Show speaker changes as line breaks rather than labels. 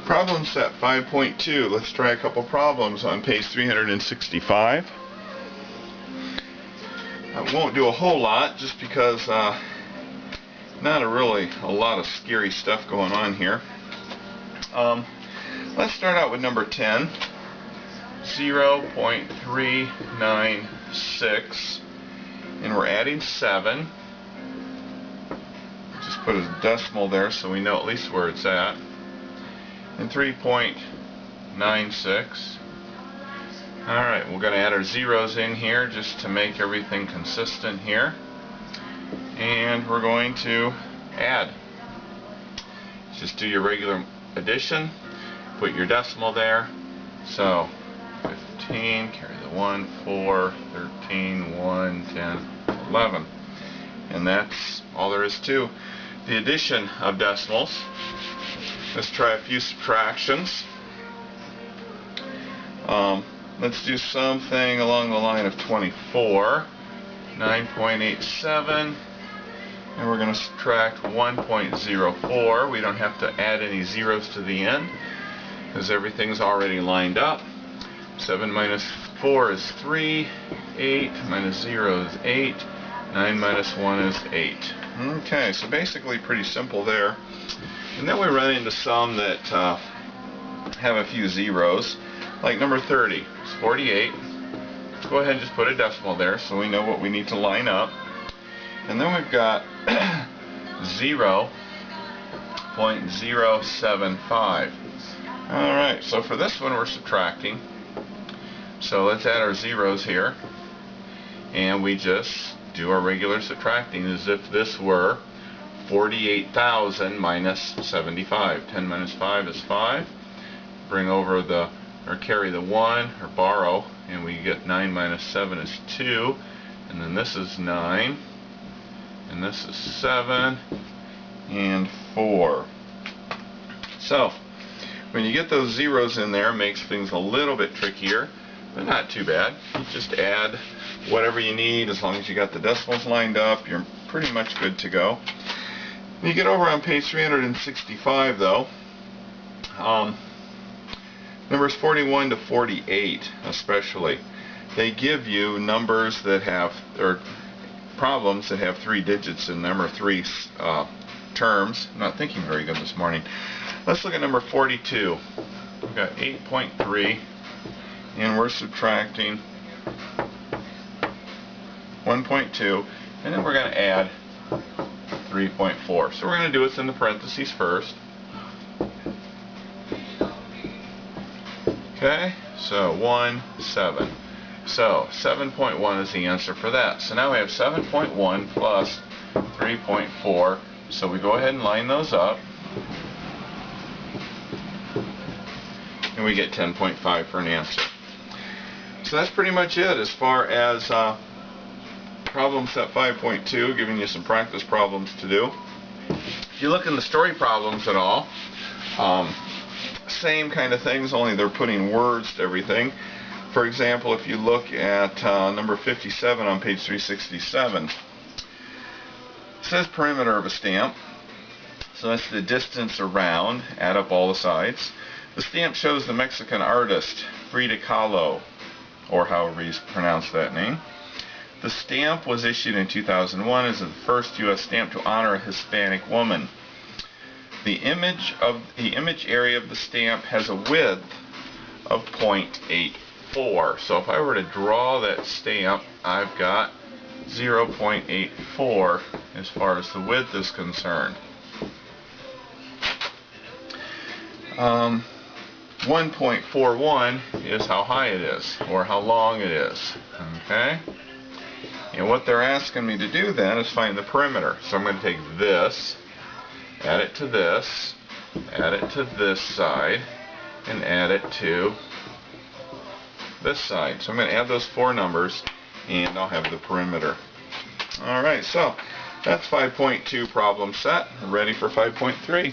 Problem set 5.2. Let's try a couple problems on page 365. I won't do a whole lot just because not a lot of scary stuff going on here. Let's start out with number 10. 0.396, and we're adding 7. Just put a decimal there so we know at least where it's at. And 3.96. Alright, we're going to add our zeros in here just to make everything consistent here. And we're going to add. Just do your regular addition, put your decimal there. So 15, carry the 1, 4, 13, 1, 10, 11. And that's all there is to the addition of decimals. Let's try a few subtractions. Let's do something along the line of 24. 9.87. And we're going to subtract 1.04. We don't have to add any zeros to the end because everything's already lined up. 7 minus 4 is 3. 8 minus 0 is 8. 9 minus 1 is 8. Okay, so basically pretty simple there. And then we run into some that have a few zeros. Like number 30 is 48. Let's go ahead and just put a decimal there so we know what we need to line up. And then we've got 0.075. Alright, so for this one we're subtracting. So let's add our zeros here. And we just do our regular subtracting as if this were 48,000 minus 75. 10 minus 5 is 5. Bring over the, or carry the 1, or borrow, and we get 9 minus 7 is 2. And then this is 9. And this is 7. And 4. So, when you get those zeros in there, it makes things a little bit trickier, but not too bad. You just add whatever you need. As long as you got the decimals lined up, you're pretty much good to go. When you get over on page 365 though, numbers 41 to 48 especially, they give you numbers that have, or problems that have 3 digits in them, or 3 terms. I'm not thinking very good this morning. Let's look at number 42. We've got 8.3 and we're subtracting 1.2, and then we're going to add 3.4. So we're going to do what's in the parentheses first. Okay, so 1, 7. So 7.1 is the answer for that. So now we have 7.1 plus 3.4. So we go ahead and line those up. And we get 10.5 for an answer. So that's pretty much it as far as problem set 5.2, giving you some practice problems to do. If you look in the story problems at all, same kind of things, only they're putting words to everything. For example, if you look at number 57 on page 367, it says perimeter of a stamp. So that's the distance around, add up all the sides. The stamp shows the Mexican artist Frida Kahlo, or however you pronounce that name. The stamp was issued in 2001 as the first U.S. stamp to honor a Hispanic woman. The image area of the stamp has a width of 0.84. So if I were to draw that stamp, I've got 0.84 as far as the width is concerned. 1.41 is how high it is, or how long it is. Okay? And what they're asking me to do then is find the perimeter. So I'm going to take this, add it to this, add it to this side, and add it to this side. So I'm going to add those 4 numbers, and I'll have the perimeter. Alright, so that's 5.2 problem set. Ready for 5.3.